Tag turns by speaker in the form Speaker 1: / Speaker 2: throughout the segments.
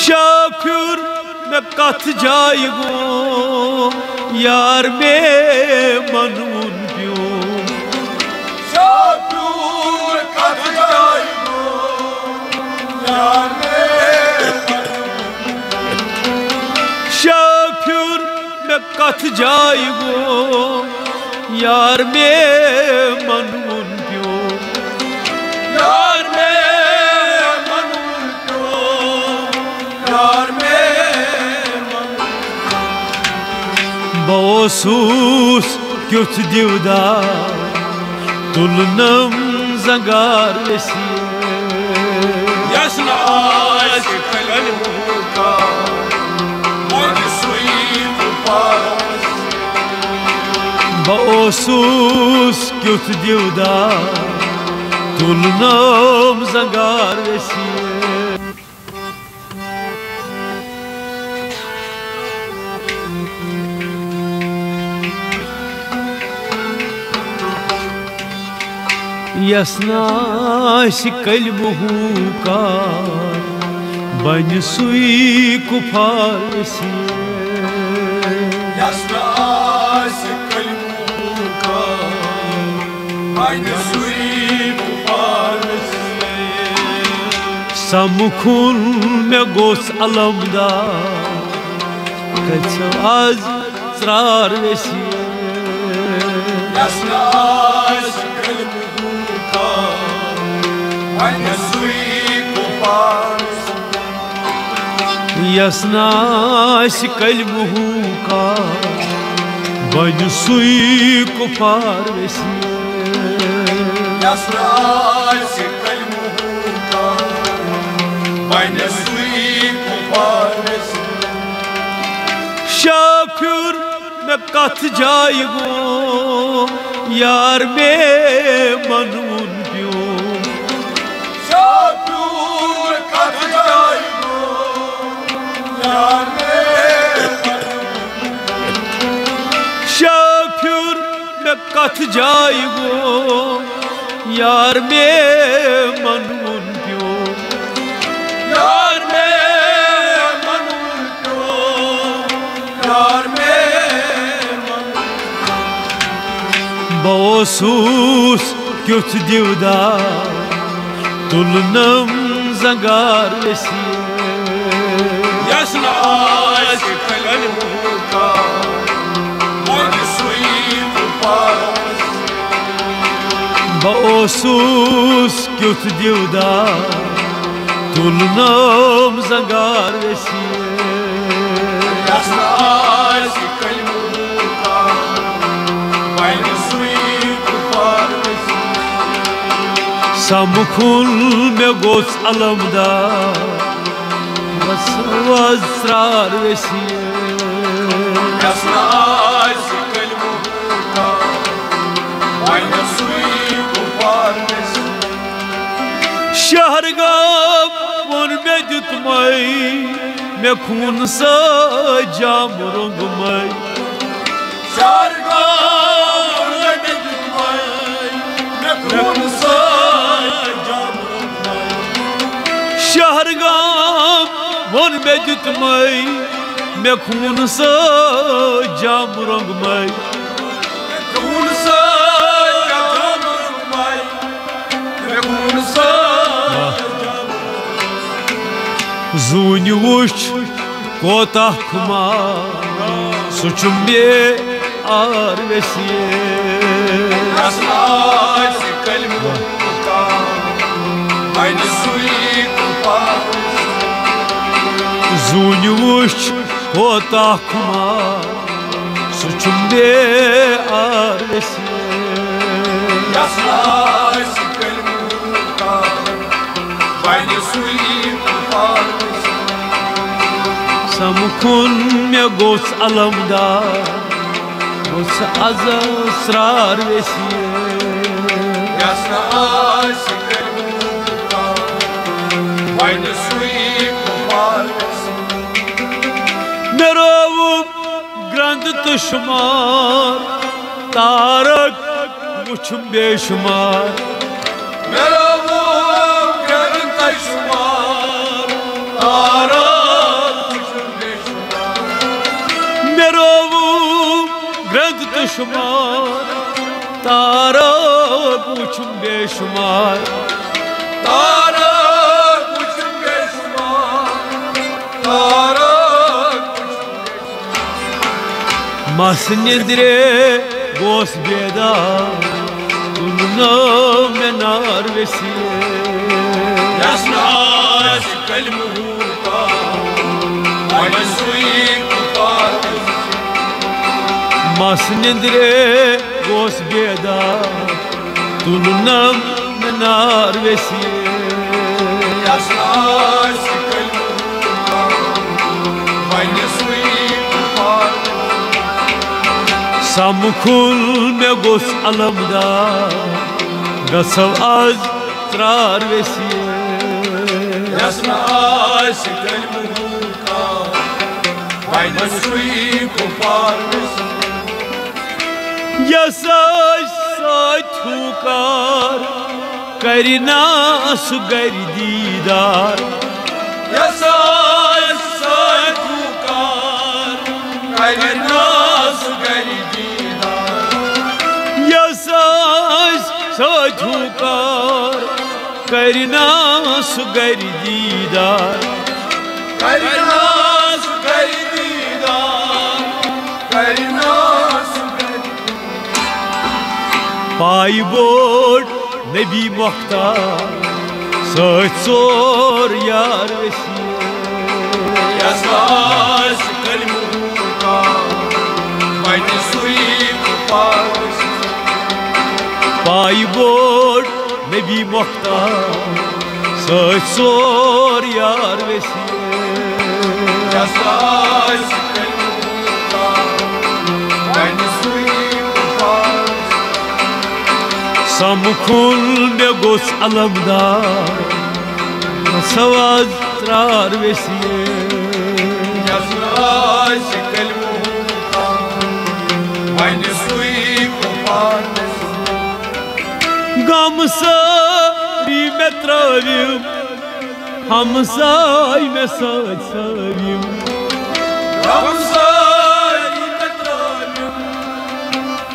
Speaker 1: शाफिर मैं कथ जाय गो यार में मनून प्यो
Speaker 2: शाफिर कथ जाय गो यार में
Speaker 1: शाफिर मैं कथ जाय गो यार में मनून प्यो
Speaker 2: यार में मनून प्यो यार
Speaker 1: बसूस क्युथ दिवदा तुलनम जंगार बसूस क्युथ दिवदा तुलनम जंगार यसनाश कलमहू का बन सुई कुफार
Speaker 2: यसनाश कलमहू का बन सुई कुफार
Speaker 1: समुखुन में गोस अलमदा कछ आज सरार वेसी
Speaker 2: यसनाश
Speaker 1: यसनाश कलमहू का बन सुई कुफार वेसी
Speaker 2: यसनाश कलमहू का बन सुई कुफार वेसी
Speaker 1: शाफिर मैं कथ जाय गो यार में मनून प्यो
Speaker 2: शाफिर कथ जाय गो यार में
Speaker 1: शाफिर मैं कथ जाय गो यार में मनून प्यो
Speaker 2: यार में मनून प्यो यार में
Speaker 1: बसूस क्युथ दिवदा तुलनम जंगार वेसी
Speaker 2: यसनाश कलमहू का बन सुई कुफार
Speaker 1: बसूस क्युथ दिवदा तुलनम जंगार वेसी
Speaker 2: यसनाश कलमहू का बन सुई कुफार
Speaker 1: समुखुन में गोस अलमदा बस वस्त्रार वेसी
Speaker 2: यसनाश कलमहू का बन सुई कुफार
Speaker 1: शहरगाम वन में जुतमई में खून सा जाम रंगमई
Speaker 2: शहरगाम में जुतमई में खून सा
Speaker 1: शहरगाम वन में जुतमई में खून सा जाम रंगमई
Speaker 2: खून सा जाम रंगमई में खून सा
Speaker 1: जून वुच कोता खुमार सुचुम आर वेसी
Speaker 2: यसनाश कलमहू का बन सुई कुफार
Speaker 1: जून वुच कोता खुमार सुचुम आर वेसी
Speaker 2: यसनाश कलमहू का बन सुई कुफार
Speaker 1: समुखुन में गोस अलमदा गोस अजस्रार वेसी
Speaker 2: यसनाश कलमहू का बन सुई कुफार
Speaker 1: मेरो ग्रंथ तो शुमार तारक मुझ बेशुमार
Speaker 2: मेरा वो ग्रंथ शुमार तारा
Speaker 1: शुमार तारक वुचुम बेशुमार
Speaker 2: तारक वुचुम बेशुमार तारक
Speaker 1: मस निंद्रे गोस बेदार तुमनो में नार वसिए
Speaker 2: यस्नाश कलमहू का वनसुई कुफार
Speaker 1: मस निंद्रे गोस बेदार तुमनो में नार वसिए
Speaker 2: यस्नाश कलमहू का वनसुई कुफार
Speaker 1: समखुल में गोस अलमदार गसव आज त्रार वसिए
Speaker 2: यस्नाश कलमहू का वनसुई कुफार
Speaker 1: यसाश साथुकार करना सुगर दीदार
Speaker 2: यसाश साथुकार करना सुगर दीदार
Speaker 1: यसाश साथुकार करना सुगर दीदार
Speaker 2: करना सुगर दीदार करना
Speaker 1: पाई बोट नबी मुख्तार सोर यार वसिए
Speaker 2: यसाश कलमहू का वनसुई कुफार
Speaker 1: पाई बोट नबी मुख्तार सोर यार वसिए
Speaker 2: यसाश कलमहू का वनसुई कुफार
Speaker 1: समखुल में गोस अलमदार सवाज त्रार वसिए
Speaker 2: यसाश कलमहू का वनसुई कुफार
Speaker 1: गम सारी में त्राविम हमसाय में साथ साविम
Speaker 2: हमसाई में त्राविम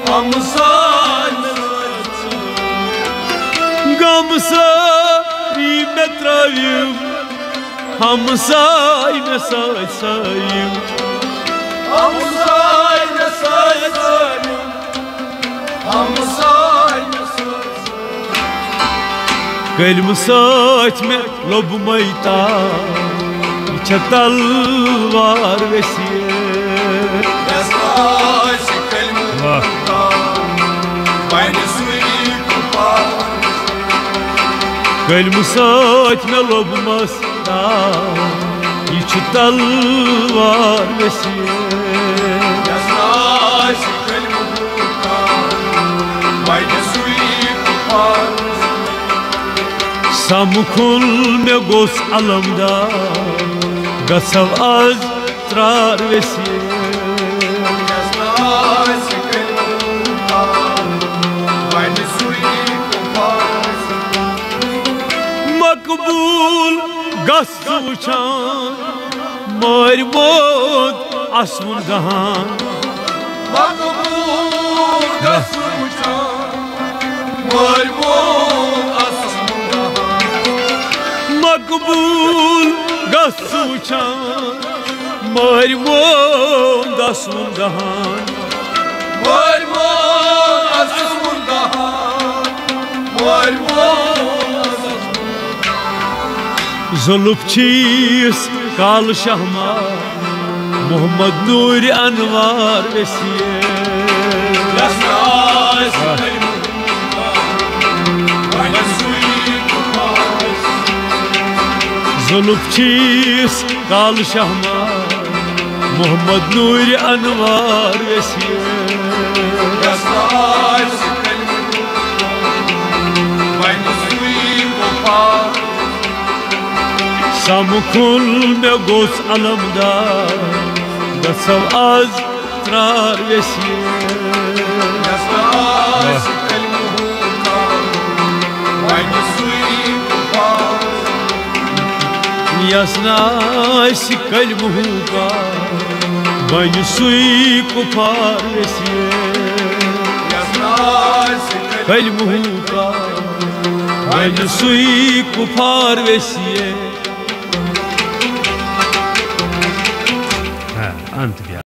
Speaker 2: हमसाई में
Speaker 1: गम सारी में त्राविम हमसाय में साथ साविम
Speaker 2: हमसाई में साथ हमसाई में
Speaker 1: कलम साथ में लब मैता तलवार वसिए
Speaker 2: यसाश कलमहू का वनसुई कुफार
Speaker 1: कलम साथ में लब मस्ता तलवार वसिए
Speaker 2: यसाश कलमहू का वनसुई कुफार
Speaker 1: समखुल में गोस अलमदार गसव आज त्रार वसिए
Speaker 2: यसाश कलमहू का वनसुई कुफार
Speaker 1: मकबूल गस वुचान मार मोत आसमुन गहान
Speaker 2: मकबूल गस वुचान मरमो
Speaker 1: मकबूल गस वुचान मार मोत आसमुन गहान
Speaker 2: मरमो आसमुन गहान मरमो
Speaker 1: जुल्फ चीस काल शहमार मोहम्मद नूर अनवार वसिए
Speaker 2: यसाश कलमहू का वनसुई कुफार
Speaker 1: जुल्फ चीस काल शहमार मोहम्मद नूर अनवार वसिए
Speaker 2: यसाश कलमहू का वनसुई कुफार
Speaker 1: समखुल में गोस अलमदार गसव आज त्रार वसिए
Speaker 2: यसाश कलमहू का वनसुई कुफार
Speaker 1: यसनाश कलमहू का Bani sui kupar vesiye Kal muhuka Bani sui kupar vesiye. Ha, ant gel.